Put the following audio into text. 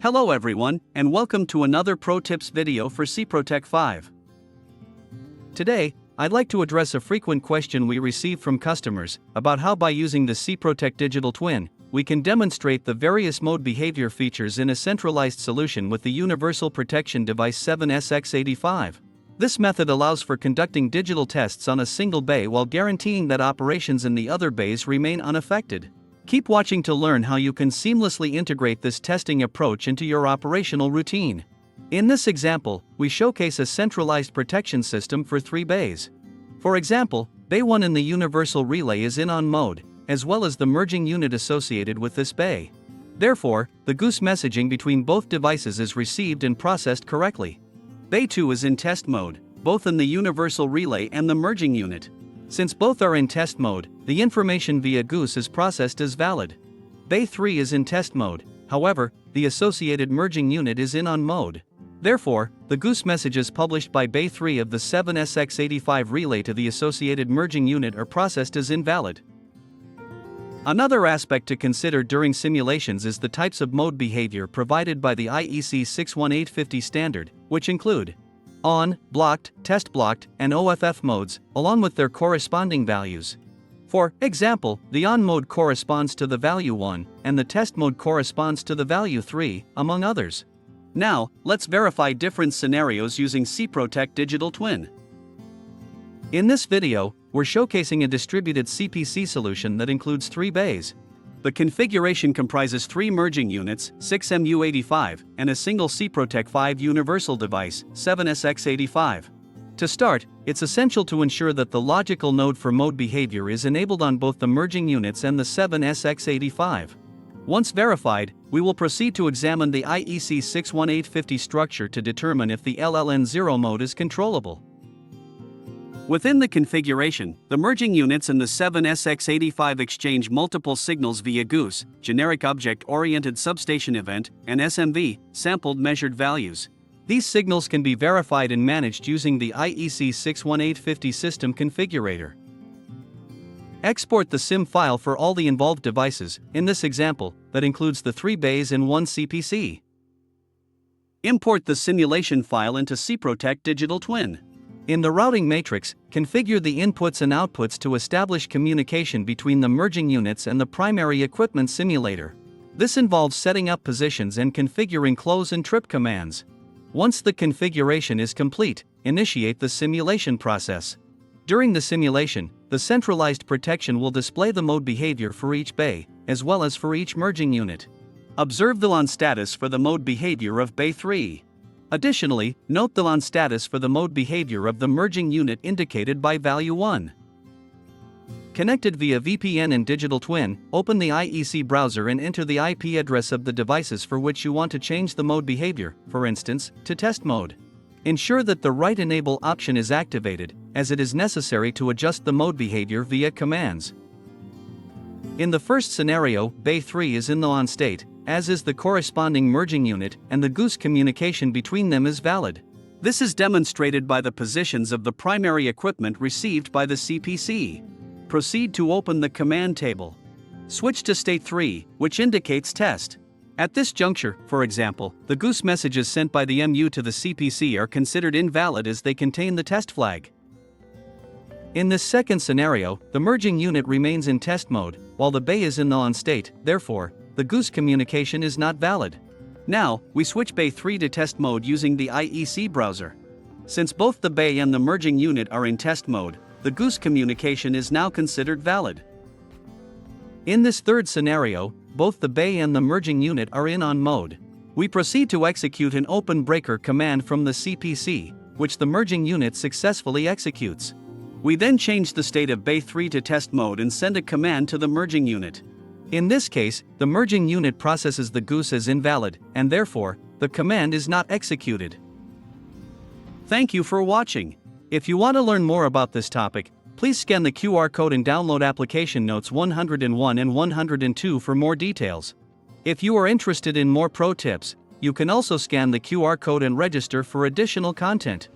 Hello everyone, and welcome to another ProTips video for SIPROTEC 5. Today, I'd like to address a frequent question we receive from customers about how by using the SIPROTEC DigitalTwin, we can demonstrate the various mode behavior features in a centralized solution with the Universal Protection Device 7SX85. This method allows for conducting digital tests on a single bay while guaranteeing that operations in the other bays remain unaffected. Keep watching to learn how you can seamlessly integrate this testing approach into your operational routine. In this example, we showcase a centralized protection system for 3 bays. For example, Bay 1 in the universal relay is in on mode, as well as the merging unit associated with this bay. Therefore, the goose messaging between both devices is received and processed correctly. Bay 2 is in test mode, both in the universal relay and the merging unit. Since both are in test mode, the information via goose is processed as valid. Bay 3 is in test mode, however, the associated merging unit is in on mode. Therefore, the goose messages published by Bay 3 of the 7SX85 relay to the associated merging unit are processed as invalid. Another aspect to consider during simulations is the types of mode behavior provided by the IEC 61850 standard, which include on, blocked, test blocked, and OFF modes, along with their corresponding values. For example, the on mode corresponds to the value 1, and the test mode corresponds to the value 3, among others. Now, let's verify different scenarios using SIPROTEC DigitalTwin. In this video, we're showcasing a distributed CPC solution that includes 3 bays. The configuration comprises 3 merging units, 6 MU85, and a single SIPROTEC 5 universal device, 7SX85. To start, it's essential to ensure that the logical node for mode behavior is enabled on both the merging units and the 7SX85. Once verified, we will proceed to examine the IEC 61850 structure to determine if the LLN0 mode is controllable. Within the configuration, the merging units and the 7SX85 exchange multiple signals via goose, generic object-oriented substation event, and SMV, sampled measured values. These signals can be verified and managed using the IEC 61850 system configurator. Export the SIM file for all the involved devices, in this example, that includes the 3 bays and 1 CPC. Import the simulation file into SIPROTEC DigitalTwin. In the routing matrix, configure the inputs and outputs to establish communication between the merging units and the primary equipment simulator. This involves setting up positions and configuring close and trip commands. Once the configuration is complete, initiate the simulation process. During the simulation, the centralized protection will display the mode behavior for each bay, as well as for each merging unit. Observe the LAN status for the mode behavior of Bay 3. Additionally, note the LAN status for the mode behavior of the merging unit indicated by value 1. Connected via VPN and DigitalTwin, open the IEC browser and enter the IP address of the devices for which you want to change the mode behavior, for instance, to test mode. Ensure that the right enable option is activated, as it is necessary to adjust the mode behavior via commands. In the first scenario, Bay 3 is in the on state, as is the corresponding merging unit, and the goose communication between them is valid. This is demonstrated by the positions of the primary equipment received by the CPC. Proceed to open the command table. Switch to state 3, which indicates test. At this juncture, for example, the goose messages sent by the MU to the CPC are considered invalid as they contain the test flag. In this second scenario, the merging unit remains in test mode, while the bay is in the on state, therefore, the goose communication is not valid. Now, we switch Bay 3 to test mode using the IEC browser. Since both the bay and the merging unit are in test mode, the goose communication is now considered valid. In this third scenario, both the bay and the merging unit are in on mode. We proceed to execute an open breaker command from the CPC, which the merging unit successfully executes. We then change the state of Bay 3 to test mode and send a command to the merging unit. In this case, the merging unit processes the goose as invalid, and therefore, the command is not executed. Thank you for watching. If you want to learn more about this topic, please scan the QR code and download application notes 101 and 102 for more details. If you are interested in more pro tips, you can also scan the QR code and register for additional content.